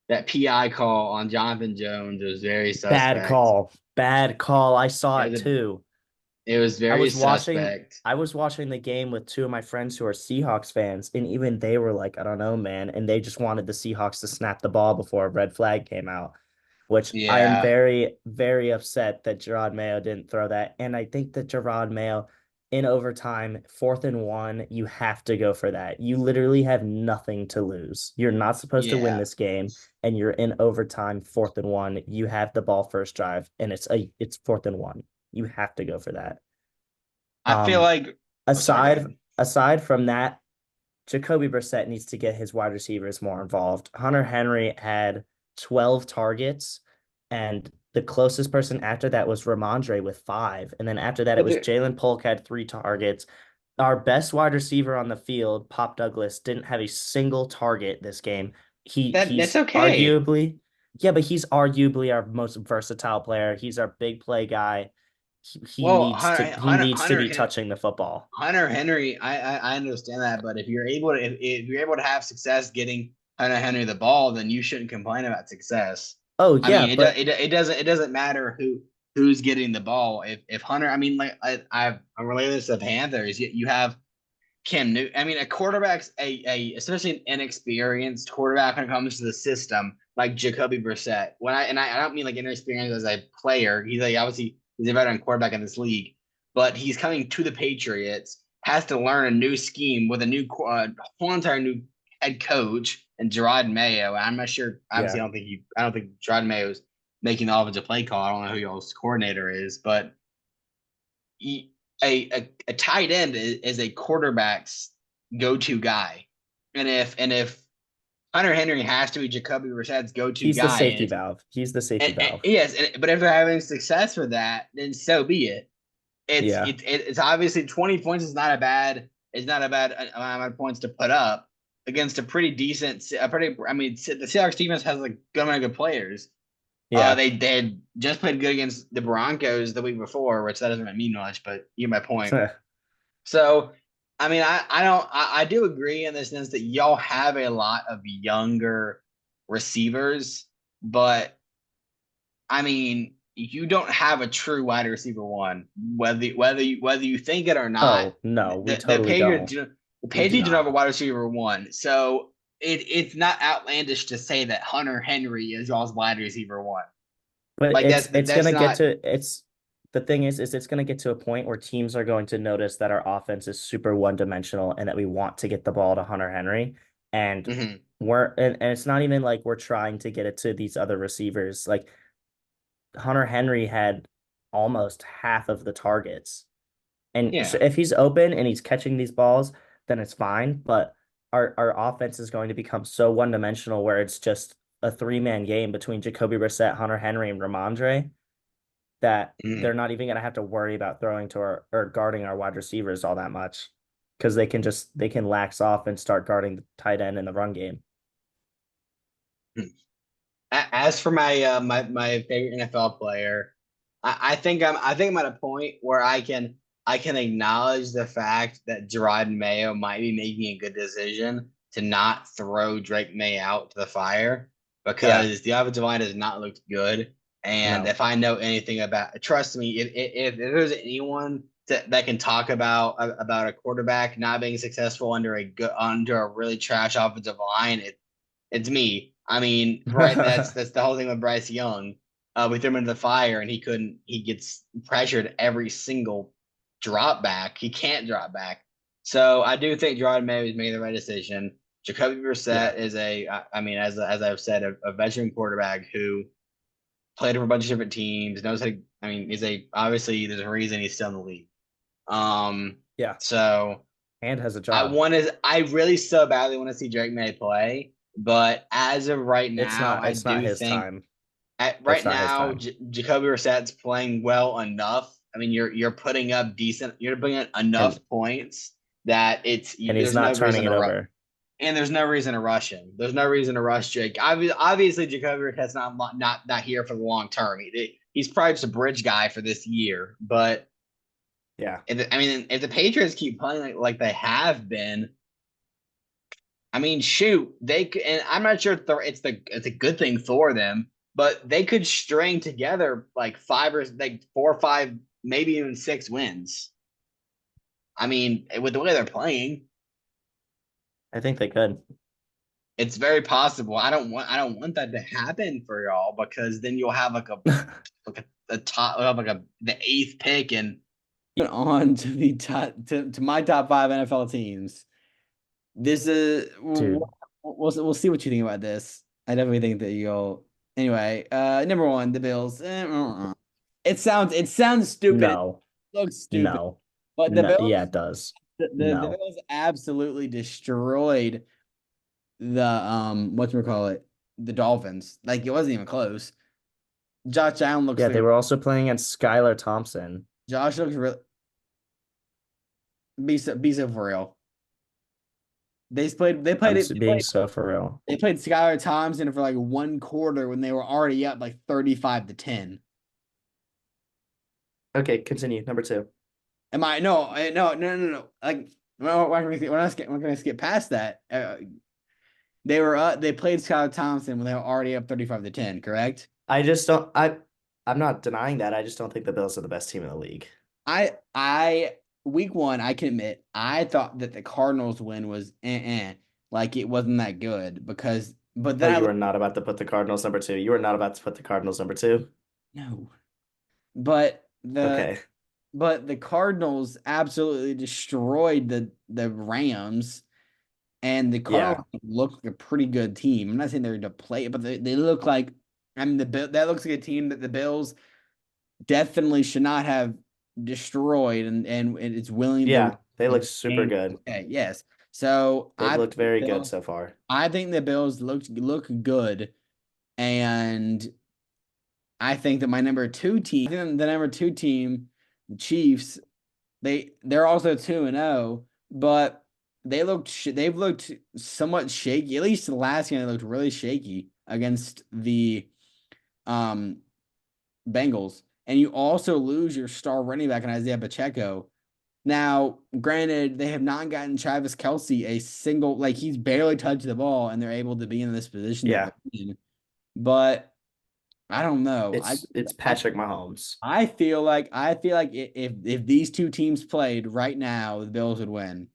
PI call on Jonathan Jones was very Bad suspect. call. Bad call. I saw It it was a, too. it was I very was watching suspect. I was watching the game with two of my friends who are Seahawks fans, and even they were like, I don't know, man. And they just wanted the Seahawks to snap the ball before a red flag came out, which I am Yeah, very, very upset that Gerard Mayo didn't throw that. And I think that Gerard Mayo in overtime, 4th and 1, you have to go for that. You literally have nothing to lose. You're not supposed to win yeah. this game, and you're in overtime, 4th and 1. You have the ball first drive, and it's 4th and 1. You have to go for that. I feel Um, like. Oh, sorry, go aside ahead. aside from that, Jacoby Brissett needs to get his wide receivers more involved. Hunter Henry had 12 targets, and the closest person after that was Ramondre with 5. And then after that, it But was Jalen Polk had 3 targets. Our best wide receiver on the field, Pop Douglas, didn't have a single target this game. that's He's okay. arguably, yeah, but he's arguably our most versatile player. He's our big play guy. Well, He needs to be touching the football. Hunter Henry, I understand that, but if you're able to have success getting Hunter Henry the ball, then you shouldn't complain about success. Oh I yeah, mean, but it doesn't matter who's getting the ball. If Hunter, I mean, like I'm relating this to the Panthers. You have Cam Newton. I mean, a quarterback's a especially an inexperienced quarterback when it comes to the system, like Jacoby Brissett. I don't mean like inexperienced as a player. He's like obviously he's a veteran quarterback in this league, but he's coming to the Patriots, has to learn a new scheme with a new whole entire new head coach and Gerard Mayo. I'm not sure. Obviously, yeah, I don't think Gerard Mayo is making the offensive play call. I don't know who y'all's coordinator is, but a tight end is a quarterback's go-to guy. And if Hunter Henry has to be Jacoby Brissett's go-to he's the guy, safety valve. He's the safety and valve. yes, but if they're having success with that, then so be it. Yeah. It's obviously 20 points is not a bad amount of points to put up against a pretty decent a pretty I mean the Seahawks defense has like good amount of good players. Yeah. They had just played good against the Broncos the week before, which that doesn't mean much, but you get my point. So, I mean, I don't, I do agree in the sense that y'all have a lot of younger receivers, but I mean, you don't have a true wide receiver one, whether you think it or not. Oh, no, we The totally Patriots, don't. the We do Patriots don't have a not. wide receiver one, so it's not outlandish to say that Hunter Henry is y'all's wide receiver one. But Like it's that's gonna get not. to it's the thing is it's gonna get to a point where teams are going to notice that our offense is super one-dimensional and that we want to get the ball to Hunter Henry. And Mhm. and it's not even like we're trying to get it to these other receivers. Like Hunter Henry had almost half of the targets. And so Yeah. if he's open and he's catching these balls, then it's fine. But our offense is going to become so one dimensional where it's just a 3-man game between Jacoby Brissett, Hunter Henry, and Ramondre that they're Mhm. not even gonna have to worry about throwing to our or guarding our wide receivers all that much. Because they can lax off and start guarding the tight end in the run game. As for my favorite NFL player, I think I'm at a point where I can acknowledge the fact that Gerard Mayo might be making a good decision to not throw Drake May out to the fire Yeah, because the offensive line has not looked good. And no. if I know anything about, trust me, if there's anyone that can talk about a quarterback not being successful under a really trash offensive line, it's me. I mean, right? That's the whole thing with Bryce Young. We threw him into the fire, and he couldn't. He gets pressured every single drop back. He can't drop back. So I do think Jordan Mayo is making the right decision. Jacoby Yeah. Brissett is I mean, as I've said, a veteran quarterback who played for a bunch of different teams, knows how to, I mean, is a obviously there's a reason he's still in the league. Um, Yeah, so and has a job. I really so badly want to see Drake May play, but as of right now, I It's not do his think time. right It's not his now, time. Jacoby Brissett's playing well enough. I mean, you're putting up you're putting up enough And points that he's there's not no turning reason it to rush. over. And there's no reason to rush him. There's no reason to rush Jake. Obviously, Jacoby Brissett's not here for the long term. He's probably just a bridge guy for this year. But Yeah. I mean, if the Patriots keep playing like they have been, I mean, shoot, they could, and I'm not sure it's a good thing for them, but they could string together like like 4 or 5, maybe even 6 wins. I mean, with the way they're playing, I think they could. it's very possible. I don't want that to happen for y'all because then you'll have a top you'll have like a the eighth pick and on to the to my top 5 NFL teams. This is Dude, we'll see what you think about this. I definitely think that you'll anyway. Number one, the Bills. It sounds stupid. It no. looks stupid, No. but the No. Yeah, Bills it does. the No. Bills absolutely destroyed the the Dolphins. Like it wasn't even close. Josh Allen looks Yeah, like they were also playing against Skylar Thompson. Josh looks real. Be so for real. Being so for real. They played Skylar Thompson for like one quarter when they were already up like 35-10. Okay, continue. Number two. Am I no. Like we're gonna skip past that. They played Skylar Thompson when they were already up 35-10, correct? I just don't I'm not denying that. I just don't think the Bills are the best team in the league. I week one, I can admit, I thought that the Cardinals win was like it wasn't that good because but Oh, then I you looked were not about to put the Cardinals number two. You were not about to put the Cardinals number two. no. But Okay. the Cardinals absolutely destroyed the Rams, and the Cardinals Yeah. look like a pretty good team. I'm not saying they're to play, but they look like I mean that looks like a team that the Bills definitely should not have destroyed, and it's willing to Yeah. They look the super game. good. Okay, yes. So They've looked very good so far. I think the Bills look good, and I think that my number two team, the number two team, the Chiefs, they're also 2-0, but they've looked somewhat shaky. At least the last game they looked really shaky against the um Bengals. And you also lose your star running back in Isaiah Pacheco. Now, granted, they have not gotten Travis Kelce a single like he's barely touched the ball, and they're able to be in this position that Yeah. they're in. But I don't know. It's Patrick Mahomes. I feel like if these two teams played right now, the Bills would win.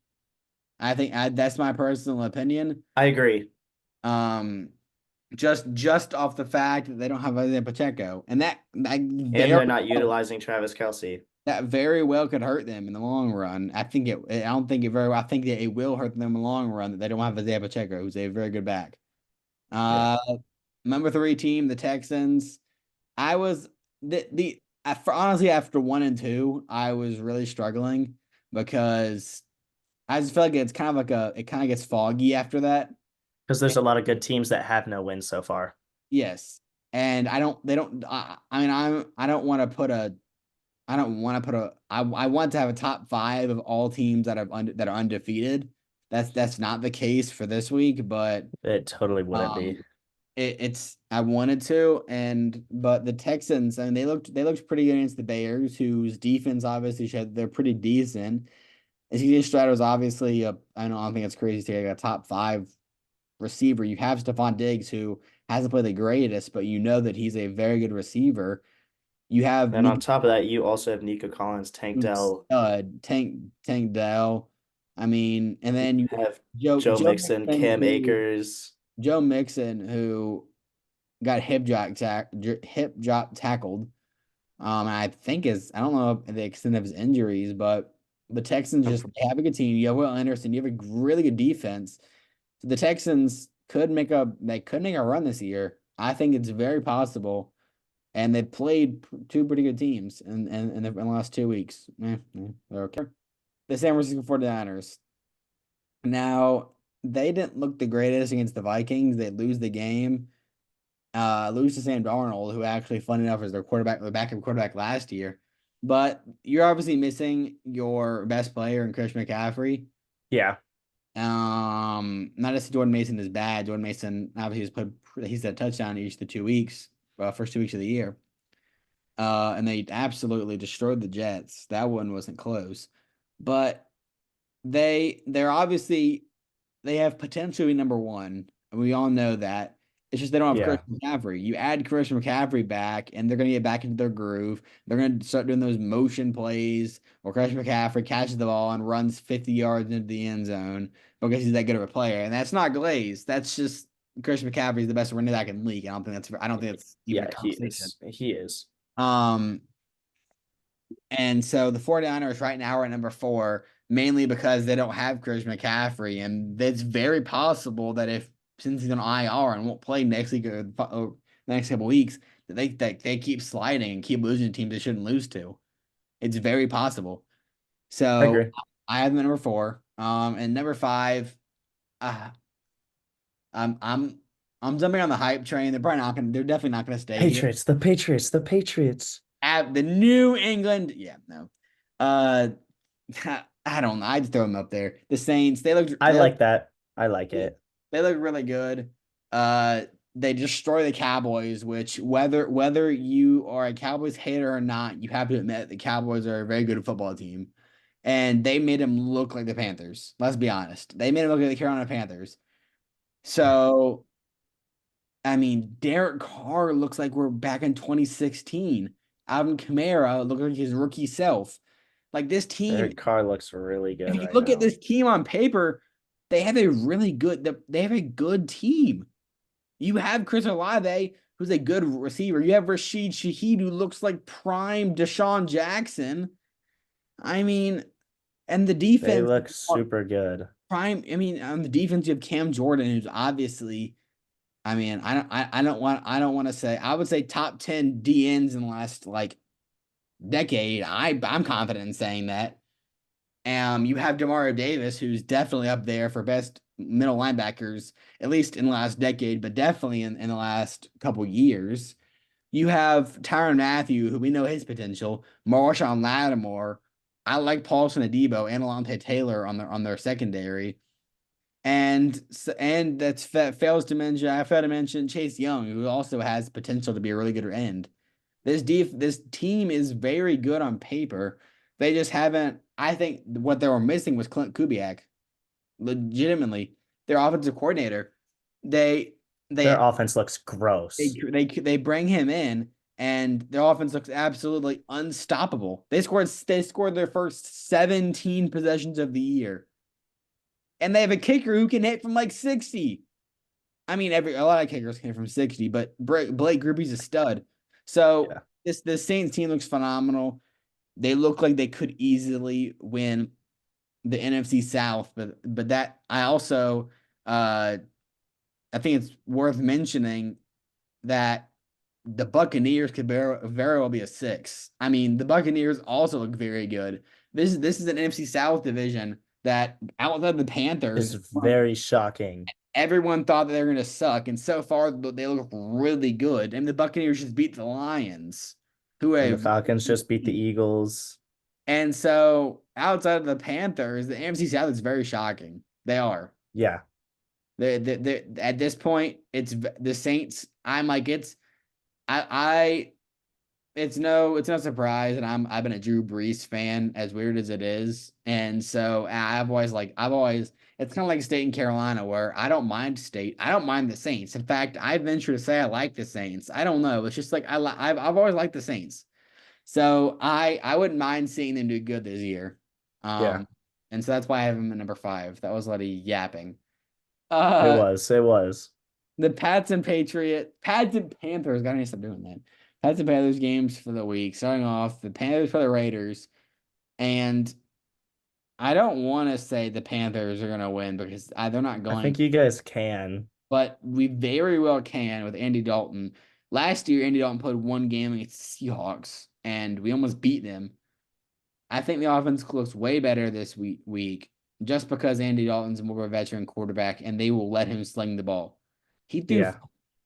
That's my personal opinion. I agree. Um, just off the fact that they don't have Isaiah Pacheco, and And they're not utilizing Travis Kelce. that very well could hurt them in the long run. I don't think it very well. I think that it will hurt them in the long run that they don't have Isaiah Pacheco, who's a very good back. Yeah. Uh, number three team, the Texans. I was honestly after 1 and 2, I was really struggling because I just feel like it's kind of like it kind of gets foggy after that. Because there's a lot of good teams that have no wins so far. Yes, and I don't. They don't. I mean, I don't want to put a. I don't want to put a. I want to have a top 5 of all teams that are undefeated. That's not the case for this week, but It totally wouldn't um, be. it's I wanted to, but the Texans, I mean, they looked pretty good against the Bears, whose defense obviously they're pretty decent. And CJ Stroud was obviously I don't think it's crazy to say like a top 5 receiver. You have Stephon Diggs, who hasn't played the greatest, but you know that he's a very good receiver. You have And on top of that, you also have Nico Collins, Tank Dell, Tank Dell. I mean, and then you have Joe Joe Mixon, Mixon, Cam Akers. Joe Mixon, who got hip drop tackled. I think I don't know the extent of his injuries, but the Texans just have a good team. You have Will Anderson. You have a really good defense. So the Texans could make a run this year. I think it's very possible. and they played two pretty good teams in the last 2 weeks. They're okay. The San Francisco 49ers. Now, they didn't look the greatest against the Vikings. They lose the game, lose to Sam Darnold, who actually, funny enough, was their backup quarterback last year. But you're obviously missing your best player in Chris McCaffrey. Yeah. Not to say Jordan Mason is bad. Jordan Mason obviously he's had a touchdown each of the 2 weeks, first 2 weeks of the year. And they absolutely destroyed the Jets. That one wasn't close. But they're obviously they have potential to be number one. And we all know that. It's just they don't have Chris Yeah. McCaffrey. You add Chris McCaffrey back, and they're going to get back into their groove. They're going to start doing those motion plays where Chris McCaffrey catches the ball and runs 50 yards into the end zone because he's that good of a player. And that's not Glaze. That's just Chris McCaffrey is the best running back in the league. I don't think that's even a Yeah, he conversation. is. He is. Um, and so the 49ers right now are at number four, mainly because they don't have Chris McCaffrey. And it's very possible that since he's on IR and won't play next week or the next couple weeks, that they keep sliding and keep losing to teams they shouldn't lose to. It's very possible. I So agree. I have them at number four. And number five, uh, I'm I'm I'm jumping on the hype train. They're definitely not gonna stay here. Patriots, the Patriots, the Patriots. At the New England, yeah, no. Uh I don't know. I just throw them up there. The Saints, I like that. I like it. they look really good. Uh they destroy the Cowboys, which whether you are a Cowboys hater or not, you have to admit the Cowboys are a very good football team. And they made them look like the Panthers. Let's be honest. They made them look like the Carolina Panthers. So, I mean, Derek Carr looks like we're back in 2016. Alvin Kamara looks like his rookie self. Like this team, Derek Carr looks really if good you right look at now. this team on paper, they have a good team. You have Chris Olave, who's a good receiver. You have Rashid Shaheed, who looks like prime Deshaun Jackson. I mean, and the They defense, look super good. prime. I mean, on the defense, you have Cam Jordan, who's obviously. I mean, I don't want to say. I would say top 10 DNs in the last like decade. I'm confident in saying that. You have Demario Davis, who's definitely up there for best middle linebackers, at least in the last decade, but definitely in the last couple years. You have Tyrann Mathieu, who we know his potential. Marshawn Lattimore. I like Paulson Adebo and Alontae Taylor on their secondary. And that fails to mention, I failed to mention Chase Young, who also has potential to be a really good end. This team is very good on paper. They just haven't. I think what they were missing was Clint Kubiak. Legitimately, their offensive coordinator. They Their they offense looks gross. they bring him in, and their offense looks absolutely unstoppable. They scored their first 17 possessions of the year, and they have a kicker who can hit from like 60. I mean, a lot of kickers came from 60, but Blake Gribby's a stud. So Yeah. this Saints team looks phenomenal. They look like they could easily win the NFC South, but that I also I think it's worth mentioning that the Buccaneers could very well be a six. I mean, the Buccaneers also look very good. This is an NFC South division that outside the It's Panthers, very shocking. everyone thought that they were going to suck, and so far they look really good. And the Buccaneers just beat the Lions, who And the have. Falcons just beat the Eagles. And so outside of the Panthers, the AFC South is very shocking. They are. Yeah. They at this point, it's the Saints. I'm like I it's no surprise, and I've been a Drew Brees fan, as weird as it is, and so I've always it's kind of like State and Carolina, where I don't mind State, I don't mind the Saints. In fact, I venture to say I like the Saints. I don't know, it's just like I've always liked the Saints, so I wouldn't mind seeing them do good this year, Yeah. um, and so that's why I have them at number five. That was a lot of yapping. It Uh, was. It was. the Pats and Panthers. Gotta need to stop doing that. Pats and Panthers games for the week. Starting off, the Panthers for the Raiders, and I don't want to say the Panthers are gonna win because they're not I going, think you guys can. but we very well can with Andy Dalton. Last year, Andy Dalton played one game against the Seahawks, and we almost beat them. I think the offense looks way better this week just because Andy Dalton's more of a veteran quarterback, and they will let him sling the ball. He threw Yeah,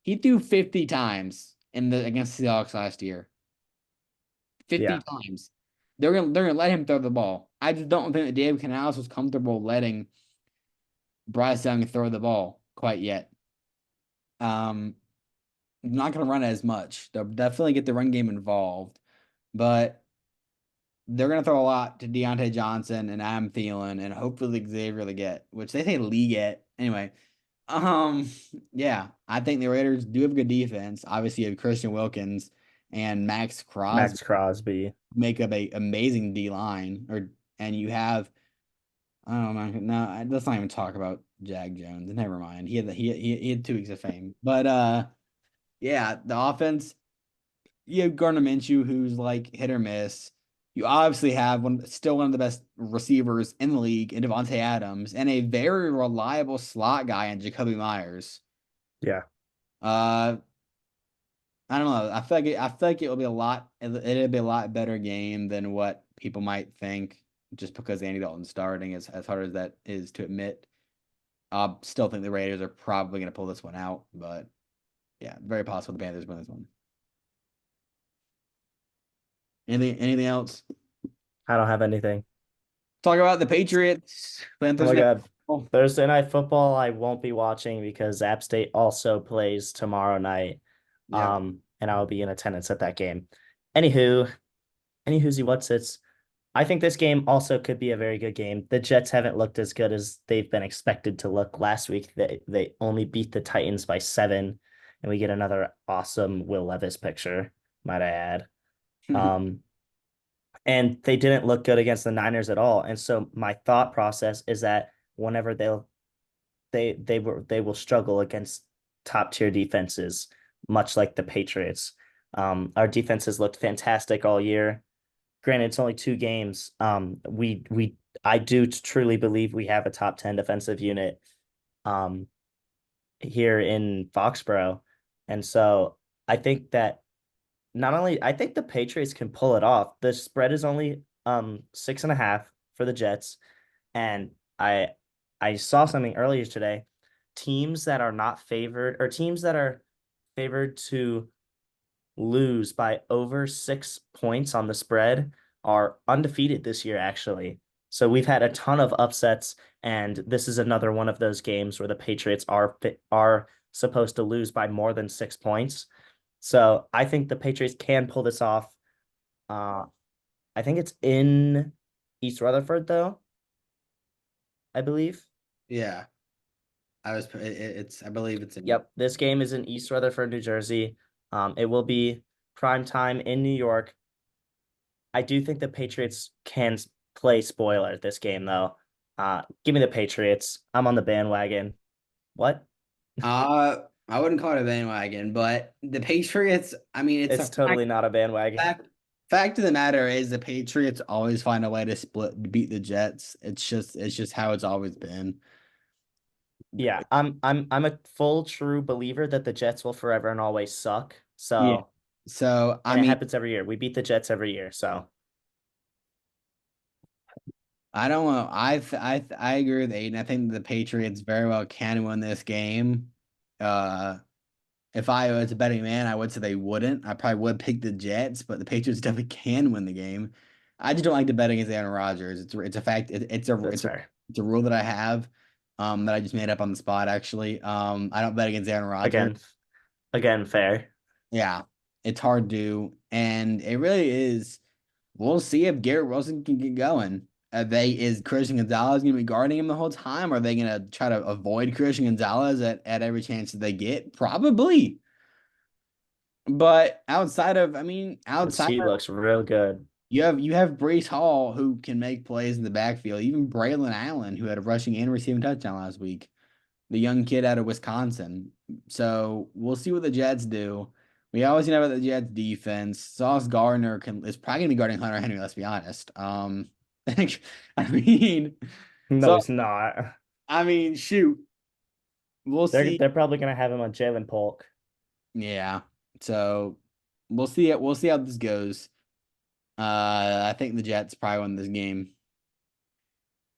he threw 50 times in the against the Seahawks last year. 50 yeah. times. They're gonna let him throw the ball. I just don't think that Dave Canales was comfortable letting Bryce Young throw the ball quite yet. Um, not gonna run as much. They'll definitely get the run game involved, but they're gonna throw a lot to Deontay Johnson and Adam Thielen and hopefully Xavier Legette, which they say Legette. Anyway, um, yeah, I think the Raiders do have a good defense. Obviously, you have Christian Wilkins and Max Crosby Max Crosby. make up a amazing D line, and you have I don't know, no, let's not even talk about Jag Jones. Never mind. He had 2 weeks of fame, but yeah, the offense. You have Gardner Minshew, who's like hit or miss. You obviously have still one of the best receivers in the league in Devontae Adams, and a very reliable slot guy in Jacoby Myers. Yeah. Uh, I don't know. I feel like it will be it'll be a lot better game than what people might think, just because Andy Dalton's starting, as hard as that is to admit. I still think the Raiders are probably going to pull this one out, but yeah, very possible the Panthers win this one. Anything else? I don't have anything. Talk about the Patriots playing Oh my Thursday God. night. Thursday night football, I won't be watching because App State also plays tomorrow night. Yep. And I will be in attendance at that game. Anywho, anywho's what's it's. I think this game also could be a very good game. The Jets haven't looked as good as they've been expected to look. Last week, they only beat the Titans by 7, and we get another awesome Will Levis picture, might I add. Um, and they didn't look good against the Niners at all. And so my thought process is that whenever they will struggle against top tier defenses, much like the Patriots. Our defense has looked fantastic all year. Granted, it's only 2 games. I do truly believe we have a top 10 defensive unit um here in Foxborough. And so I think that not only I think the Patriots can pull it off. The spread is only 6.5 for the Jets. And I saw something earlier today. Teams that are not favored or teams that are favored to lose by over 6 points on the spread are undefeated this year, actually. So we've had a ton of upsets, and this is another one of those games where the Patriots are supposed to lose by more than 6 points. So I think the Patriots can pull this off. Uh, I think it's in East Rutherford, though, I believe. Yeah, I believe it's in. Yep, this game is in East Rutherford, New Jersey. It will be prime time in New York. I do think the Patriots can play spoiler at this game, though. Give me the Patriots. I'm on the bandwagon. What? I wouldn't call it a bandwagon, but the Patriots. I mean, it's It's a totally not a bandwagon. fact of the matter is the Patriots always find a way to beat the Jets. It's just how it's always been. Yeah, I'm a full true believer that the Jets will forever and always suck. Yeah. So, So I and it mean, happens every year. We beat the Jets every year. So, I don't know. I agree with Aiden. I think the Patriots very well can win this game. Uh, if I was a betting man, I would say they wouldn't. I probably would pick the Jets, but the Patriots definitely can win the game. I just don't like to bet against Aaron Rodgers. It's a fact. that's fair. It's a rule that I have, that I just made up on the spot. Actually, I don't bet against Aaron Rodgers. Again, again, fair. Yeah, it's hard to, and it really is. We'll see if Garrett Wilson can get going. Is Christian Gonzalez going to be guarding him the whole time? Are they going to try to avoid Christian Gonzalez at every chance that they get? Probably. But Because he looks real good. you have Brees Hall who can make plays in the backfield. Even Braylon Allen, who had a rushing and receiving touchdown last week, the young kid out of Wisconsin. So we'll see what the Jets do. We always know about the Jets defense. Sauce Gardner is probably gonna be guarding Hunter Henry, let's be honest. I mean, No, so he's not. shoot. We'll They're see. they're probably gonna have him on Jalen Polk. Yeah. So we'll see it. We'll see how this goes. I think the Jets probably win this game.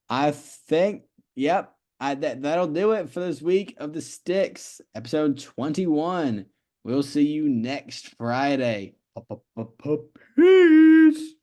I think, yep. That'll do it for this week of the Stix, episode 21. We'll see you next Friday. Peace.